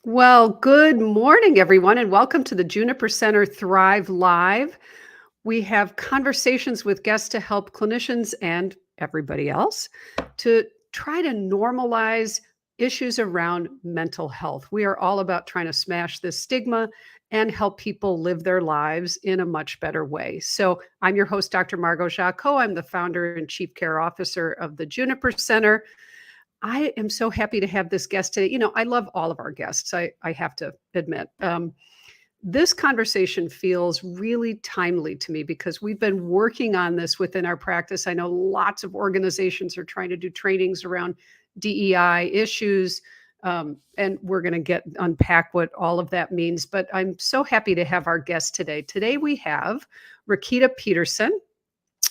Well, good morning, everyone, and welcome to the Juniper Center Thrive Live. We have conversations with guests to help clinicians and everybody else to try to normalize issues around mental health. We are all about trying to smash this stigma and help people live their lives in a much better way. So, I'm your host, Dr. Margot Jacot. I'm the founder and chief care officer of the Juniper Center. I am so happy to have this guest today. I love all of our guests, I have to admit. This conversation feels really timely to me because we've been working on this within our practice. I know lots of organizations are trying to do trainings around DEI issues, and we're going to unpack what all of that means. But I'm so happy to have our guest today. Today we have Reketta Peterson.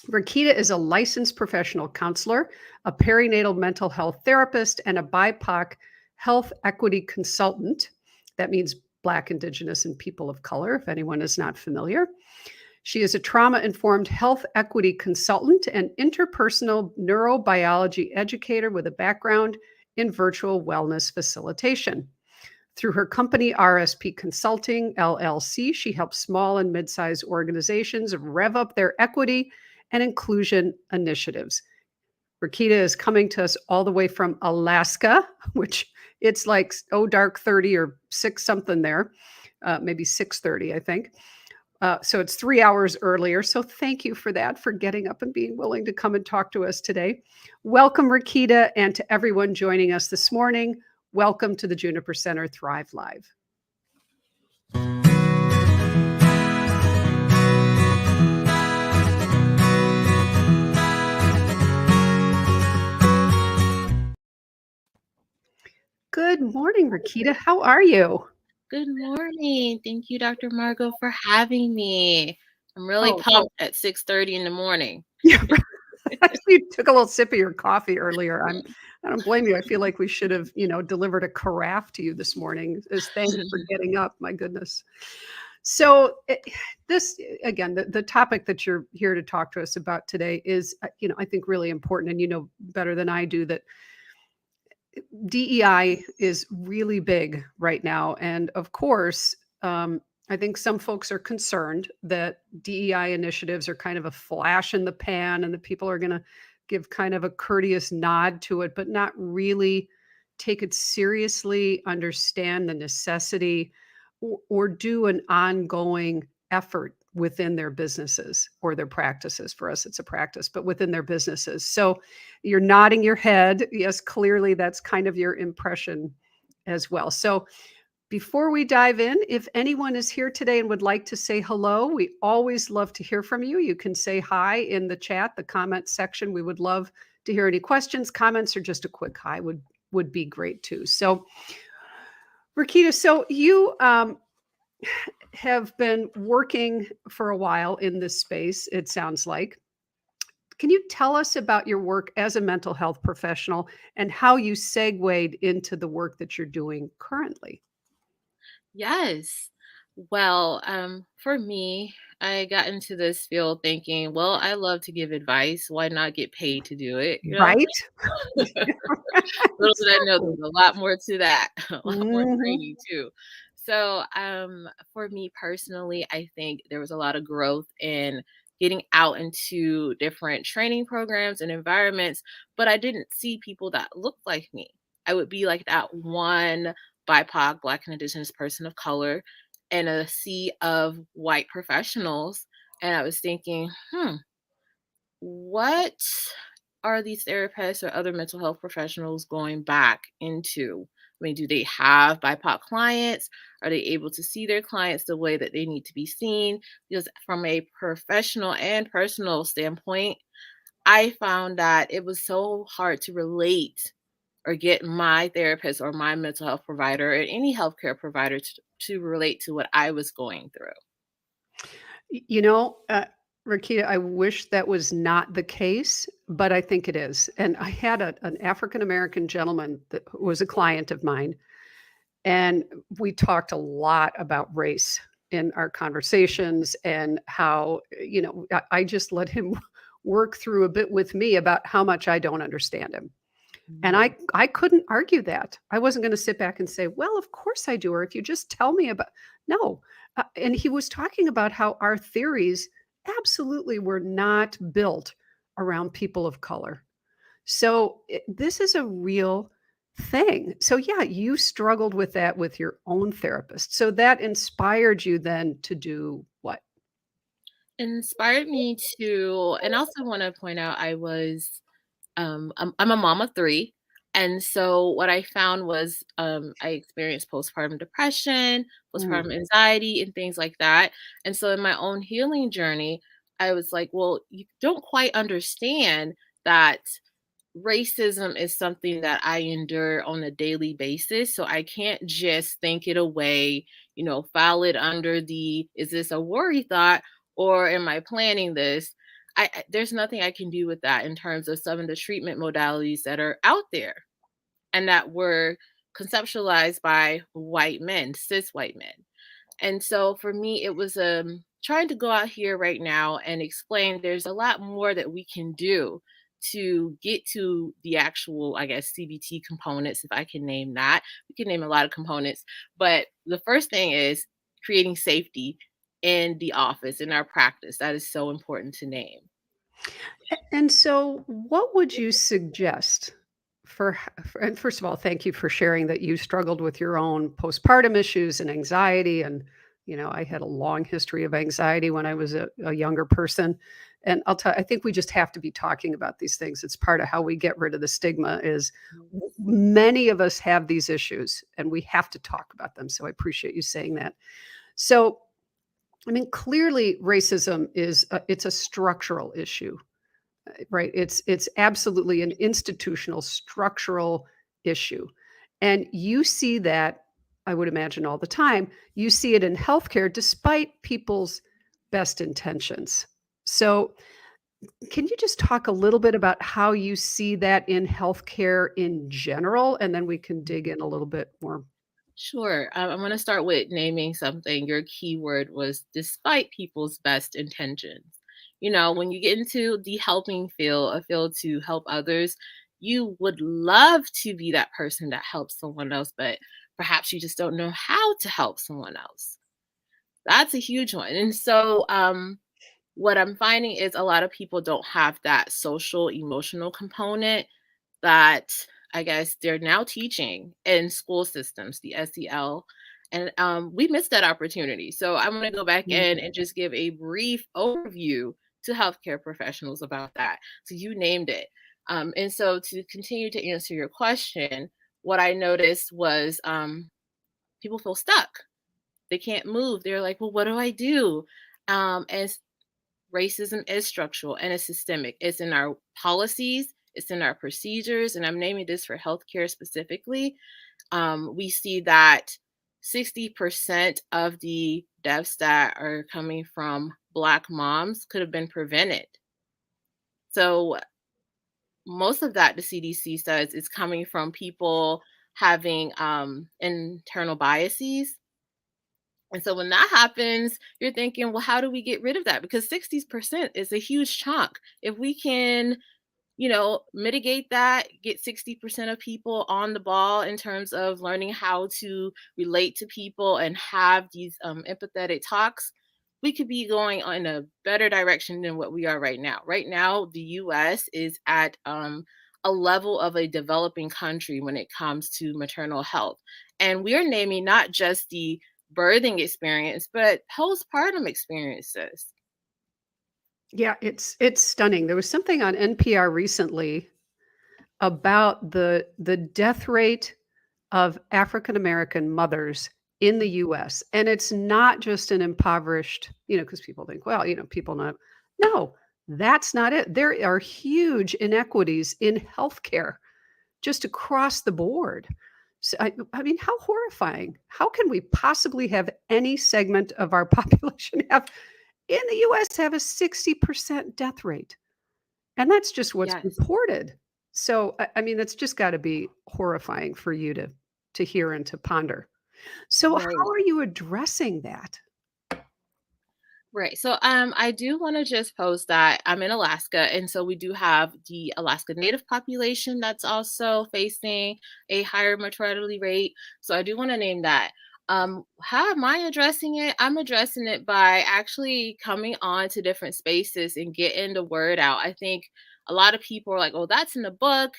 Reketta is a licensed professional counselor, a perinatal mental health therapist, and a BIPOC health equity consultant. That means Black, Indigenous, and people of color, if anyone is not familiar. She is a trauma-informed health equity consultant and interpersonal neurobiology educator with a background in virtual wellness facilitation. Through her company, RSP Consulting, LLC, she helps small and mid-sized organizations rev up their equity and inclusion initiatives. Reketta is coming to us all the way from Alaska, which it's like, dark 30 or 6 something there, maybe 6:30, I think. So it's 3 hours earlier. So thank you for that, for getting up and being willing to come and talk to us today. Welcome, Reketta, and to everyone joining us this morning. Welcome to the Juniper Center Thrive Live. Good morning, Reketta. How are you? Good morning. Thank you, Dr. Margot, for having me. I'm really pumped at 6:30 in the morning. Yeah, you took a little sip of your coffee earlier. I don't blame you. I feel like we should have, delivered a carafe to you this morning as thanks for getting up. My goodness. So this, again, the topic that you're here to talk to us about today is, I think really important. And you know better than I do that DEI is really big right now. And of course, I think some folks are concerned that DEI initiatives are kind of a flash in the pan and that people are going to give kind of a courteous nod to it, but not really take it seriously, understand the necessity, or do an ongoing effort within their businesses or their practices. For us, it's a practice, but within their businesses. So you're nodding your head. Yes, clearly that's kind of your impression as well. So before we dive in, if anyone is here today and would like to say hello, we always love to hear from you. You can say hi in the chat, the comment section. We would love to hear any questions, comments, or just a quick hi would be great too. So, Reketta, so you have been working for a while in this space, it sounds like. Can you tell us about your work as a mental health professional and how you segued into the work that you're doing currently? Yes. Well, for me, I got into this field thinking, well, I love to give advice. Why not get paid to do it? Right? Little did I know there's a lot more to that, a lot more Mhm. training too. So, for me personally, I think there was a lot of growth in getting out into different training programs and environments, but I didn't see people that looked like me. I would be like that one BIPOC, Black and Indigenous person of color, in a sea of white professionals. And I was thinking, what are these therapists or other mental health professionals going back into? I mean, do they have BIPOC clients? Are they able to see their clients the way that they need to be seen? Because from a professional and personal standpoint, I found that it was so hard to relate or get my therapist or my mental health provider or any healthcare provider to relate to what I was going through. You know, Rakita, I wish that was not the case, but I think it is. And I had an African American gentleman that was a client of mine, and we talked a lot about race in our conversations and how, I just let him work through a bit with me about how much I don't understand him. And Mhm. I couldn't argue that. I wasn't gonna sit back and say, "Well, of course I do," or if you just tell me about no. And he was talking about how our theories absolutely were not built around people of color. So, this is a real thing. So, yeah, you struggled with that with your own therapist. So that inspired you then to do what? Inspired me to, and I also want to point out I'm a mom of 3, and so what I found was, I experienced postpartum depression, Mm. postpartum anxiety, and things like that, and so in my own healing journey, I was like, "Well, you don't quite understand that racism is something that I endure on a daily basis, so I can't just think it away, file it under the, 'Is this a worry thought, or am I planning this?'" There's nothing I can do with that in terms of some of the treatment modalities that are out there and that were conceptualized by white men, cis white men. And so for me, it was trying to go out here right now and explain there's a lot more that we can do to get to the actual, I guess, CBT components, if I can name that. We can name a lot of components, but the first thing is creating safety in the office, in our practice. That is so important to name. And so, what would you suggest and first of all, thank you for sharing that you struggled with your own postpartum issues and anxiety. And, I had a long history of anxiety when I was a younger person. And I think we just have to be talking about these things. It's part of how we get rid of the stigma is many of us have these issues and we have to talk about them. So I appreciate you saying that. So, I mean, clearly racism it's a structural issue. Right. It's absolutely an institutional, structural issue. And you see that, I would imagine, all the time. You see it in healthcare despite people's best intentions. So, can you just talk a little bit about how you see that in healthcare in general? And then we can dig in a little bit more. Sure. I'm going to start with naming something. Your keyword was despite people's best intentions. When you get into the helping field, a field to help others, you would love to be that person that helps someone else, but perhaps you just don't know how to help someone else. That's a huge one. And so, what I'm finding is a lot of people don't have that social emotional component that I guess they're now teaching in school systems, the SEL. And we missed that opportunity. So I'm going to go back in Mhm. and just give a brief overview to healthcare professionals about that. So you named it. And so to continue to answer your question, what I noticed was people feel stuck. They can't move. They're like, well, what do I do? And racism is structural and it's systemic. It's in our policies, it's in our procedures, and I'm naming this for healthcare specifically. We see that 60% of the deaths that are coming from Black moms could have been prevented. So, most of that, the CDC says, is coming from people having internal biases. And so when that happens, you're thinking, well, how do we get rid of that? Because 60% is a huge chunk. If we can, mitigate that, get 60% of people on the ball in terms of learning how to relate to people and have these empathetic talks, we could be going in a better direction than what we are right now. Right now, the US is at a level of a developing country when it comes to maternal health. And we're naming not just the birthing experience, but postpartum experiences. Yeah, it's stunning. There was something on NPR recently about the death rate of African American mothers in the US. And it's not just an impoverished, because people think, well, people not. No, that's not it. There are huge inequities in healthcare just across the board. So, I mean, how horrifying. How can we possibly have any segment of our population have in the US have a 60% death rate? And that's just what's Yes, reported. So, I mean, that's just gotta be horrifying for you to hear and to ponder. So, right. how are you addressing that? Right. So I do want to just post that I'm in Alaska, and so we do have the Alaska Native population that's also facing a higher mortality rate. So I do want to name that. How am I addressing it? I'm addressing it by actually coming on to different spaces and getting the word out. I think a lot of people are like, "Oh, that's in the book.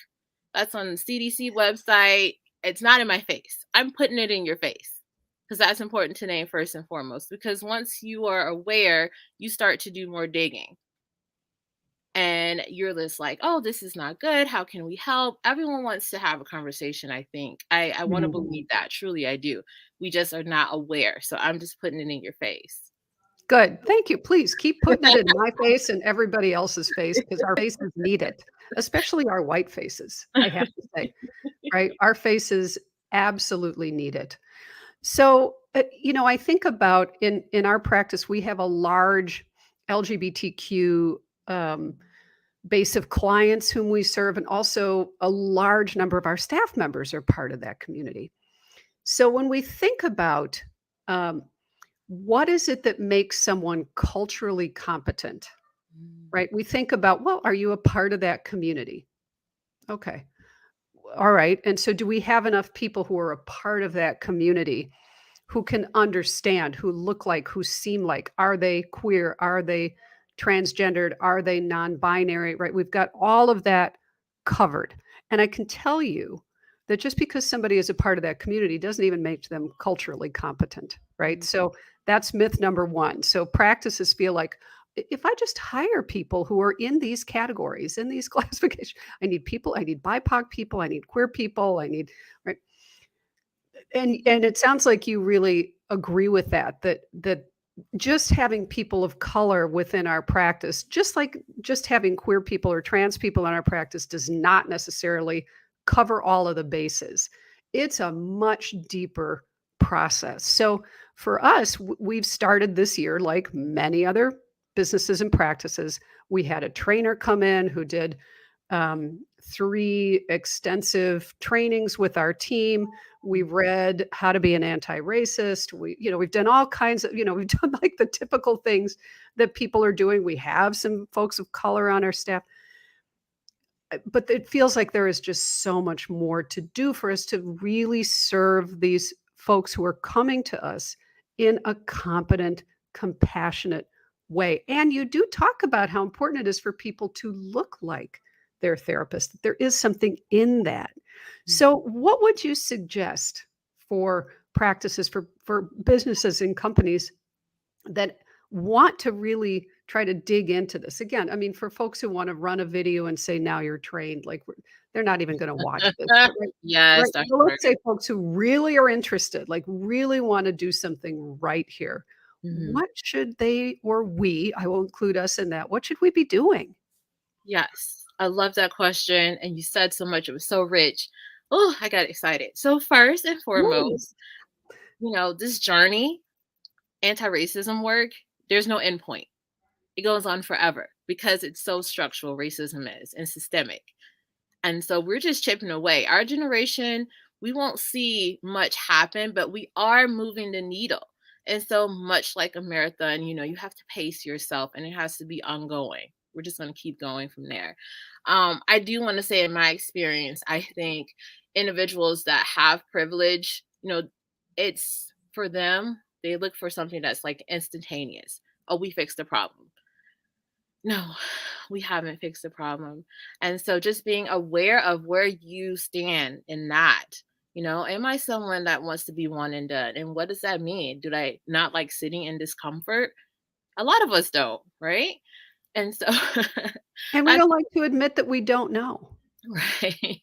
That's on the CDC website. It's not in my face." I'm putting it in your face because that's important to name first and foremost. Because once you are aware, you start to do more digging and you're just like, oh, this is not good. How can we help? Everyone wants to have a conversation, I think. I want to Mhm. believe that. Truly, I do. We just are not aware. So I'm just putting it in your face. Good. Thank you. Please keep putting it in my face and everybody else's face because our faces need it, especially our white faces, I have to say, right? Our faces absolutely need it. So, I think about in our practice, we have a large LGBTQ base of clients whom we serve, and also a large number of our staff members are part of that community. So, when we think about um, what is it that makes someone culturally competent, Mm, right? We think about, well, are you a part of that community? Okay. All right. And so, do we have enough people who are a part of that community who can understand, who look like, who seem like, are they queer? Are they transgendered? Are they non binary? Right? We've got all of that covered. And I can tell you that just because somebody is a part of that community doesn't even make them culturally competent. Right. mm, So that's myth number one. So practices feel like, if I just hire people who are in these categories, in these classifications, I need people, I need BIPOC people, I need queer people, I need, right? And it sounds like you really agree with that just having people of color within our practice, just like just having queer people or trans people in our practice does not necessarily cover all of the bases. It's a much deeper process. So for us, we've started this year like many other businesses and practices. We had a trainer come in who did 3 extensive trainings with our team. We read How to Be an Anti-Racist. We've done all kinds of, we've done like the typical things that people are doing. We have some folks of color on our staff, but it feels like there is just so much more to do for us to really serve these folks who are coming to us in a competent, compassionate way. And you do talk about how important it is for people to look like their therapist. There is something in that. mm. So, what would you suggest for practices for businesses and companies that want to really try to dig into this? Again, I mean, for folks who want to run a video and say, now you're trained, like they're not even going to watch this. But right, Yes, right. Dr. Well, let's Berger. say folks who really are interested, like really want to do something right here. Mhm. What should they or we, I will include us in that, what should we be doing? Yes, I love that question. And you said so much. It was so rich. Oh, I got excited. So, first and Mm, foremost, this journey, anti racism work, there's no endpoint. It goes on forever because it's so structural, racism is, and systemic. And so we're just chipping away. Our generation, we won't see much happen, but we are moving the needle. And so much like a marathon, you have to pace yourself and it has to be ongoing. We're just going to keep going from there. I do want to say, in my experience, I think individuals that have privilege, it's for them, they look for something that's like instantaneous. Oh, we fixed the problem. No, we haven't fixed the problem. And so just being aware of where you stand in that. Am I someone that wants to be one and done? And what does that mean? Do I not like sitting in discomfort? A lot of us don't, right? And so and we I don't like to admit that we don't know. right.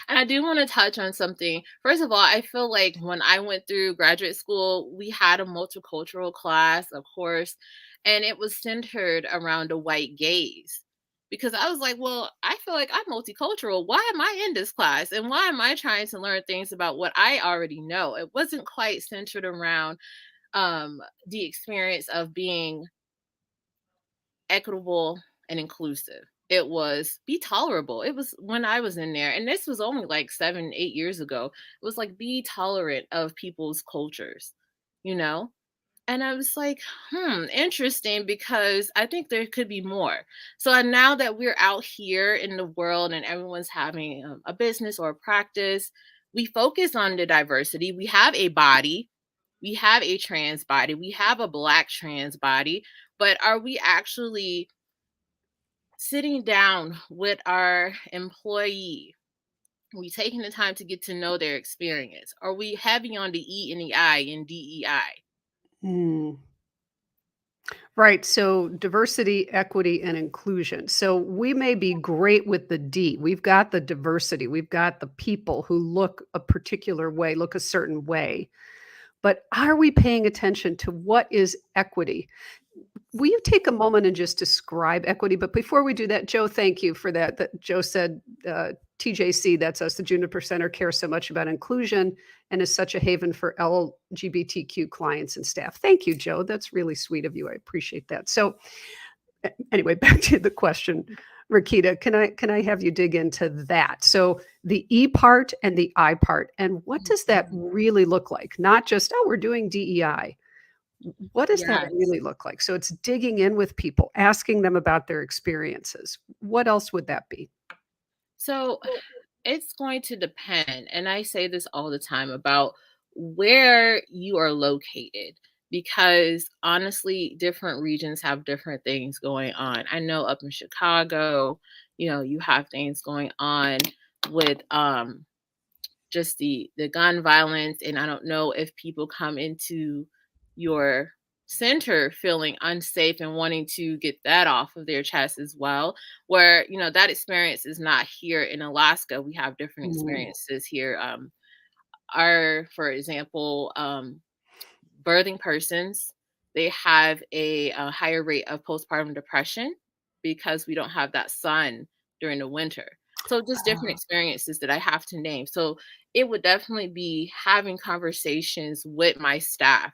And I do want to touch on something. First of all, I feel like when I went through graduate school, we had a multicultural class, of course, and it was centered around a white gaze. Because I was like, well, I feel like I'm multicultural. Why am I in this class? And why am I trying to learn things about what I already know? It wasn't quite centered around the experience of being equitable and inclusive. It was be tolerable. It was when I was in there, and this was only like 7, 8 years ago. It was like be tolerant of people's cultures, you know? And I was like, interesting, because I think there could be more. So now that we're out here in the world and everyone's having a business or a practice, we focus on the diversity. We have a body, we have a trans body, we have a Black trans body, but are we actually sitting down with our employee? Are we taking the time to get to know their experience? Are we heavy on the E and the I in DEI? Mm. Right. So diversity, equity, and inclusion. So we may be great with the D. We've got the diversity. We've got the people who look a particular way, look a certain way. But are we paying attention to what is equity? Will you take a moment and just describe equity? But before we do that, Joe, thank you for that. That Joe said, TJC, that's us, the Juniper Center, cares so much about inclusion and is such a haven for LGBTQ clients and staff. Thank you, Joe. That's really sweet of you. I appreciate that. So, anyway, back to the question, Reketta. Can I have you dig into that? So the E part and the I part, and what does that Mhm. really look like? Not just, oh, we're doing DEI. What does that Yes. really look like? So it's digging in with people, asking them about their experiences. What else would that be? So it's going to depend. And I say this all the time about where you are located, because honestly, different regions have different things going on. I know up in Chicago, you have things going on with just the gun violence, and I don't know if people come into your center feeling unsafe and wanting to get that off of their chest as well, where that experience is not here in Alaska. We have different Mm, experiences here. Our For example, birthing persons, they have a higher rate of postpartum depression because we don't have that sun during the winter. So just different ah, experiences that I have to name. So it would definitely be having conversations with my staff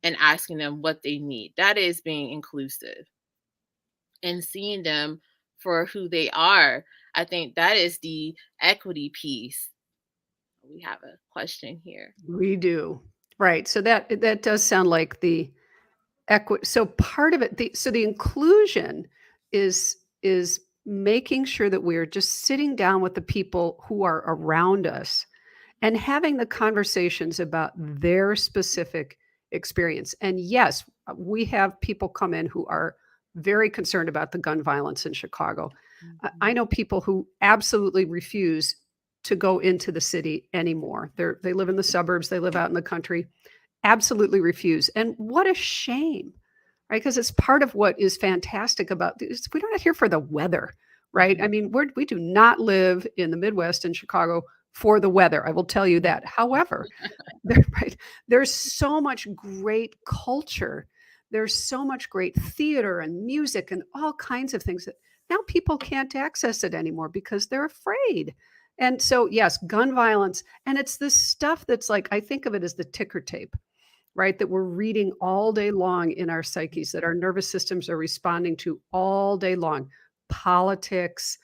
and asking them what they need. That is being inclusive and seeing them for who they are. I think that is the equity piece. We have a question here. we do. Right. So that does sound like the equity. So part of it, the inclusion is making sure that we're just sitting down with the people who are around us and having the conversations about their specific experience. And yes, we have people come in who are very concerned about the gun violence in Chicago. I Mhm. know people who absolutely refuse to go into the city anymore. They live in the suburbs, they live out in the country, absolutely refuse. And what a shame, right? Because it's part of what is fantastic about this. We're not here for the weather, right? I Mhm. mean, we do not live in the Midwest in Chicago for the weather. I will tell you that. However, right, there's so much great culture. There's so much great theater and music and all kinds of things that now people can't access it anymore because they're afraid. And so, yes, gun violence. And it's this stuff that's like, I think of it as the ticker tape, right? That we're reading all day long in our psyches, that our nervous systems are responding to all day long. Politics,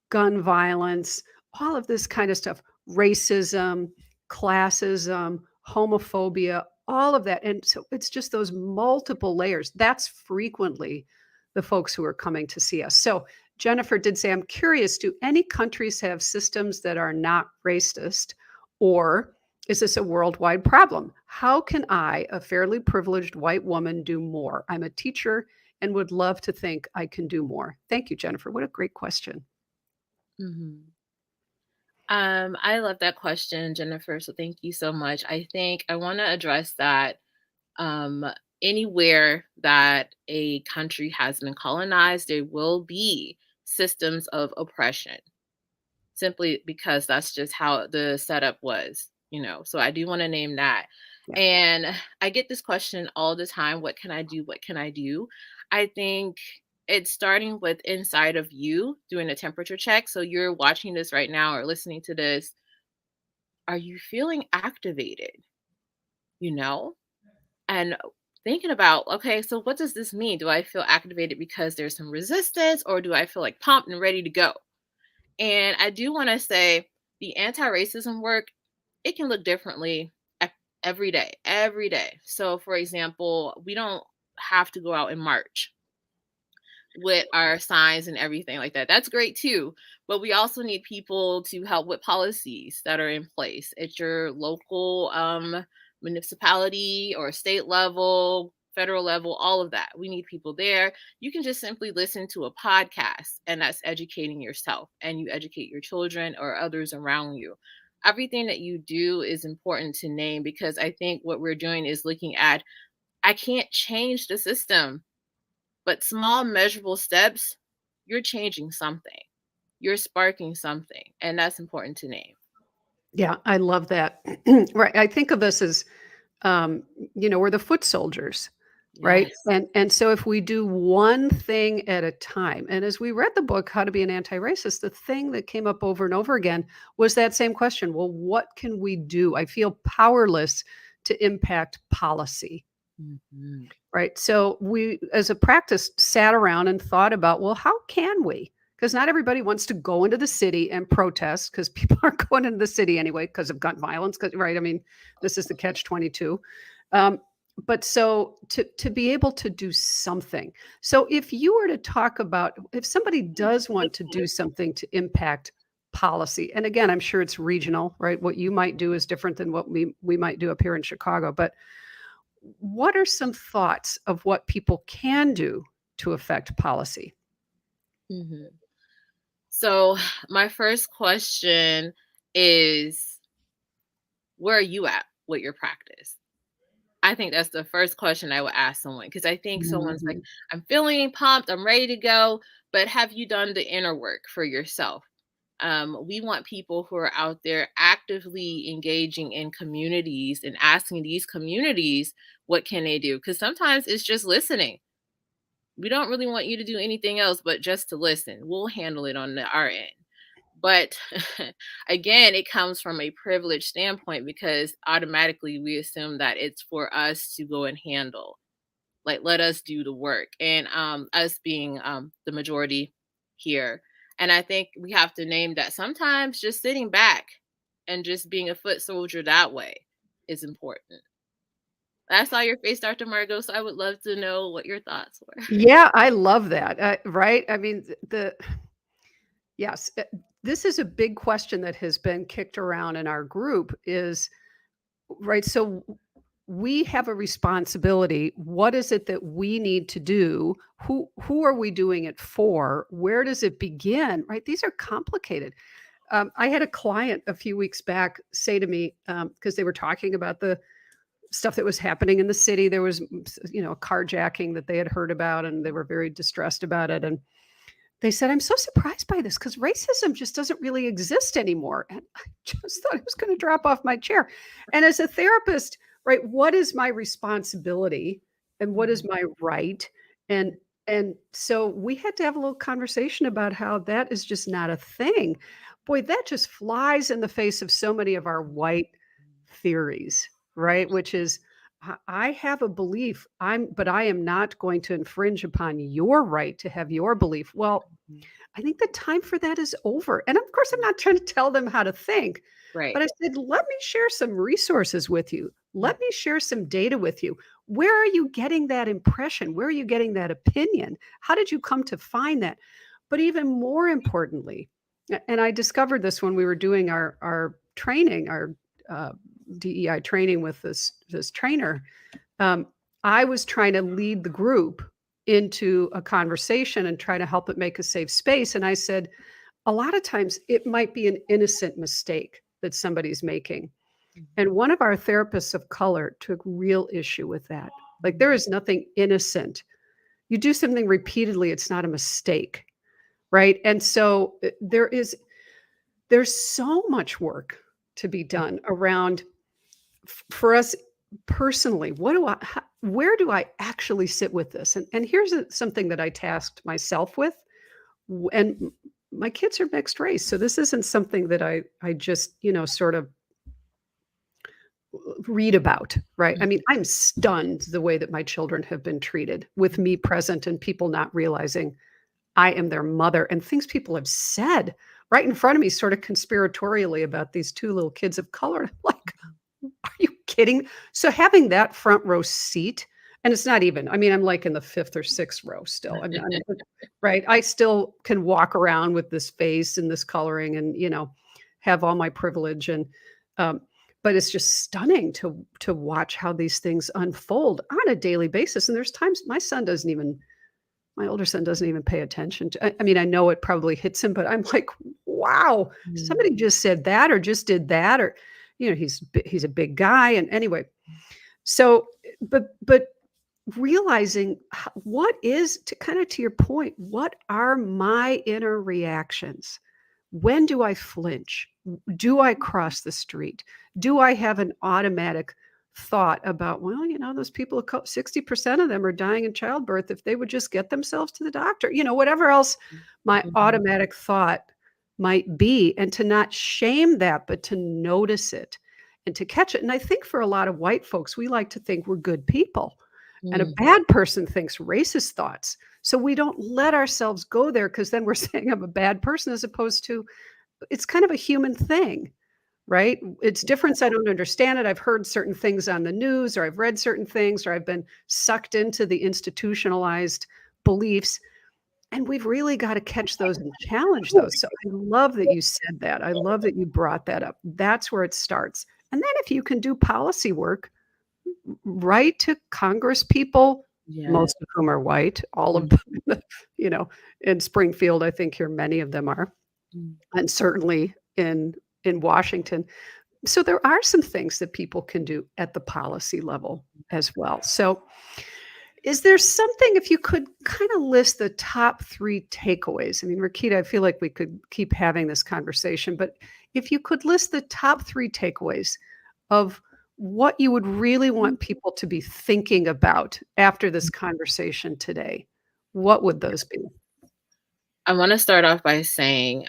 gun violence, all of this kind of stuff, racism, classism, homophobia, all of that. And so it's just those multiple layers. That's frequently the folks who are coming to see us. So Jennifer did say, I'm curious, do any countries have systems that are not racist, or is this a worldwide problem? How can I, a fairly privileged white woman, do more? I'm a teacher and would love to think I can do more. Thank you, Jennifer. What a great question. Mhm. I love that question, Jennifer. So thank you so much. I think I want to address that. Um, Anywhere that a country has been colonized, there will be systems of oppression, simply because that's just how the setup was. So I do want to name that. Yeah. And I get this question all the time: what can I do? What can I do? I think it's starting with inside of you, doing a temperature check. So you're watching this right now or listening to this. Are you feeling activated? You know? And thinking about, okay, so what does this mean? Do I feel activated because there's some resistance, or do I feel like pumped and ready to go? And I do want to say the anti racism work, it can look differently every day, every day. So, for example, we don't have to go out and march with our signs and everything like that. That's great too. But we also need people to help with policies that are in place at your local municipality or state level, federal level, all of that. We need people there. You can just simply listen to a podcast, and that's educating yourself, and you educate your children or others around you. Everything that you do is important to name, because I think what we're doing is looking at, I can't change the system, but small measurable steps, you're changing something. You're sparking something, and that's important to name. Yeah, I love that. Right. I think of us as, um, we're the foot soldiers, right? Yes. And so if we do one thing at a time, and as we read the book, How to Be an Anti-Racist, the thing that came up over and over again was that same question. Well, what can we do? I feel powerless to impact policy. Mhm. Right. So we, as a practice, sat around and thought about, well, how can we? Because not everybody wants to go into the city and protest, because people aren't going into the city anyway because of gun violence. Right. I mean, this is the catch 22. Um, but so to be able to do something. So if you were to talk about, if somebody does want to do something to impact policy, and again, I'm sure it's regional, right? What you might do is different than what we might do up here in Chicago. But what are some thoughts of what people can do to affect policy? Mhm. So, my first question is, where are you at with your practice? I think that's the first question I would ask someone, because I think someone's like, Mhm. I'm feeling pumped, I'm ready to go, but have you done the inner work for yourself? We want people who are out there actively engaging in communities and asking these communities what can they do, because sometimes it's just listening. We don't really want you to do anything else but just to listen. We'll handle it on our end. But again, it comes from a privileged standpoint, because automatically we assume that it's for us to go and handle. Like, let us do the work. And us being the majority here. And I think we have to name that sometimes just sitting back and just being a foot soldier that way is important. I saw your face, Dr. Margot, so I would love to know what your thoughts were. Yeah, I love that. Right? I mean, the yes, this is a big question that has been kicked around in our group is right. So we have a responsibility. What is it that we need to do? Who are we doing it for? Where does it begin? Right? These are complicated. I had a client a few weeks back say to me, because they were talking about the stuff that was happening in the city. There was, a carjacking that they had heard about, and they were very distressed about it. And they said, I'm so surprised by this because racism just doesn't really exist anymore. And I just thought I was going to drop off my chair. And as a therapist, right, what is my responsibility and what is Mhm. my right? And and so we had to have a little conversation about how that is just not a thing. Boy, that just flies in the face of so many of our white theories, right? Which is I have a belief, but I am not going to infringe upon your right to have your belief. Well, Mhm. I think the time for that is over. And of course, I'm not trying to tell them how to think, Right. but I said, let me share some resources with you. Mm. Let me share some data with you. Where are you getting that impression? Where are you getting that opinion? How did you come to find that? But even more importantly, and I discovered this when we were doing our training, our uh, DEI training with this trainer. um, I was trying to lead the group into a conversation and try to help it make a safe space. And I said, a lot of times it might be an innocent mistake that somebody's making. And Mhm. one of our therapists of color took real issue with that. Like, there Mhm. is nothing innocent. You do something repeatedly, it's not a mistake. Right. And so there's so much work to be done around for us personally. Where do I actually sit with this? And here's something that I tasked myself with. And my kids are mixed race, so this isn't something that I just sort of read about, right? I mean, Mhm. I'm stunned the way that my children have been treated with me present and people not realizing I am their mother, and things people have said right in front of me, sort of conspiratorially, about these two little kids of color. I'm like, are you kidding? So having that front row seat, and it's not even, I mean, I'm like in the 5th or 6th row still. I'm right. I still can walk around with this face and this coloring and, have all my privilege um, but it's just stunning to watch how these things unfold on a daily basis. And there's times my older son doesn't even pay attention to. I mean, I know it probably hits him, but I'm like, wow, Mm. somebody just said that or just did that, or he's a big guy, and anyway. So, but realizing what is, to kind of to your point, what are my inner reactions? When do I flinch? Do I cross the street? Do I have an automatic thought about, well, those people, 60% of them are dying in childbirth. If they would just get themselves to the doctor, whatever else my Mhm. automatic thought might be, and to not shame that, but to notice it and to catch it. And I think for a lot of white folks, we like to think we're good people, and a Mm. bad person thinks racist thoughts. So we don't let ourselves go there, because then we're saying I'm a bad person, as opposed to it's kind of a human thing, right? It's different. I don't understand it. I've heard certain things on the news, or I've read certain things, or I've been sucked into the institutionalized beliefs. And we've really got to catch those and challenge those. So I love that you said that. I love that you brought that up. That's where it starts. And then if you can do policy work, write to Congress people, Yeah. most of whom are white, all of Mm. them, you know, in Springfield, I think here many of them are, Mm. and certainly in Washington. So there are some things that people can do at the policy level as well. So is there something, if you could kind of list the top 3 takeaways? I mean, Rakita, I feel like we could keep having this conversation, but if you could list the top 3 takeaways of what you would really want people to be thinking about after this conversation today, what would those be? I want to start off by saying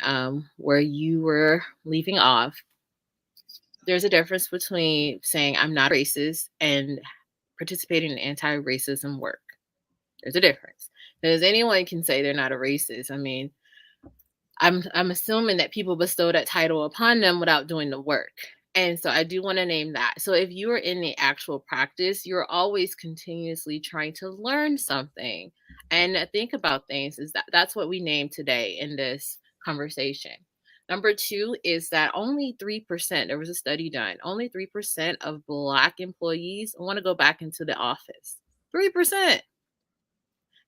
where you were leaving off, there's a difference between saying I'm not racist and participating in anti-racism work. There's a difference. Because anyone can say they're not a racist. I mean, I'm assuming that people bestow that title upon them without doing the work. And so I do want to name that. So if you are in the actual practice, you're always continuously trying to learn something and think about things. That's what we named today in this conversation. Number two is that only 3%, there was a study done, only 3% of Black employees want to go back into the office. 3%.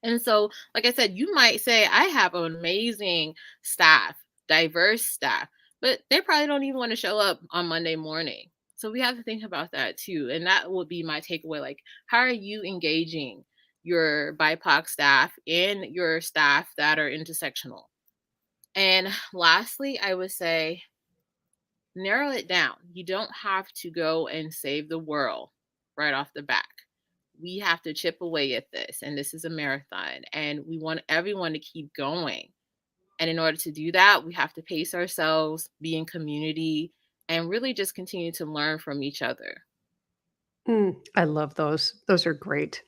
And so, like I said, you might say, I have an amazing staff, diverse staff, but they probably don't even want to show up on Monday morning. So we have to think about that too. And that would be my takeaway. Like, how are you engaging your BIPOC staff and your staff that are intersectional? And lastly, I would say, narrow it down. You don't have to go and save the world right off the bat. We have to chip away at this, and this is a marathon, and we want everyone to keep going. And in order to do that, we have to pace ourselves, be in community, and really just continue to learn from each other. I love those. Those are great.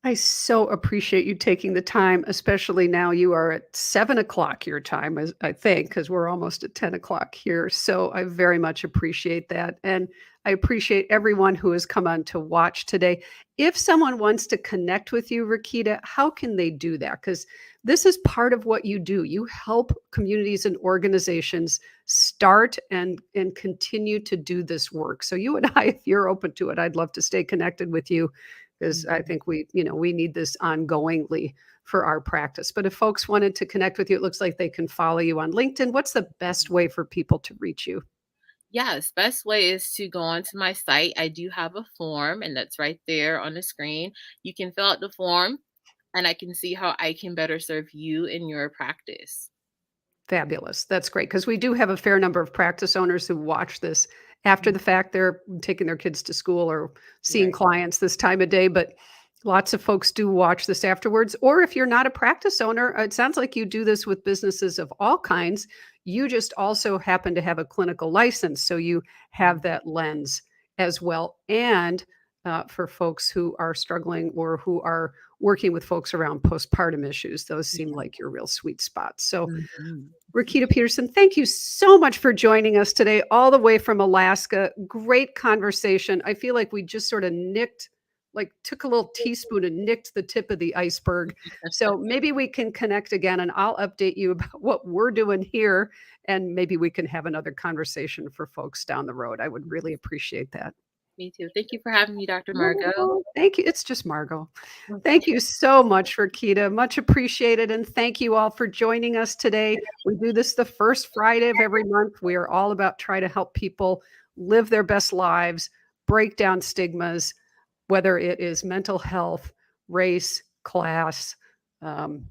I so appreciate you taking the time, especially now you are at 7 o'clock your time, as I think, because we're almost at 10 o'clock here. So I very much appreciate that. And I appreciate everyone who has come on to watch today. If someone wants to connect with you, Rakita, how can they do that? Because this is part of what you do. You help communities and organizations start and continue to do this work. So you and I, if you're open to it, I'd love to stay connected with you, because I Mhm. think we need this ongoingly for our practice. But if folks wanted to connect with you, it looks like they can follow you on LinkedIn. What's the best way for people to reach you? Yes, best way is to go onto my site. I do have a form, and that's right there on the screen. You can fill out the form, and I can see how I can better serve you in your practice. Fabulous. That's great, because we do have a fair number of practice owners who watch this after Mm. the fact. They're taking their kids to school or seeing Right. clients this time of day, but lots of folks do watch this afterwards. Or if you're not a practice owner, it sounds like you do this with businesses of all kinds. You just also happen to have a clinical license, so you have Mhm. that lens as well. And for folks who are struggling or who are working with folks around postpartum issues. Those seem Yeah. like your real sweet spots. So, Mhm. Reketta Peterson, thank you so much for joining us today, all the way from Alaska. Great conversation. I feel like we just sort of took a little teaspoon and nicked the tip of the iceberg. So maybe we can connect again and I'll update you about what we're doing here. And maybe we can have another conversation for folks down the road. I would really appreciate that. Me too. Thank you for having me, Dr. Margot. Oh, thank you. It's just Margot. Thank Okay. you so much, Reketta. Much appreciated. And thank you all for joining us today. We do this the first Friday of every month. We are all about trying to help people live their best lives, break down stigmas, whether it is mental health, race, class, um,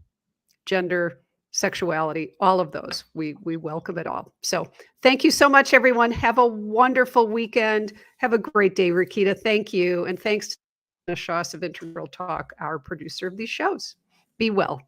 gender, sexuality, all of those. We welcome it all. So thank you so much, everyone. Have a wonderful weekend. Have a great day, Reketta. Thank you. And thanks to Shaws of Integral Talk, our producer of these shows. Be well.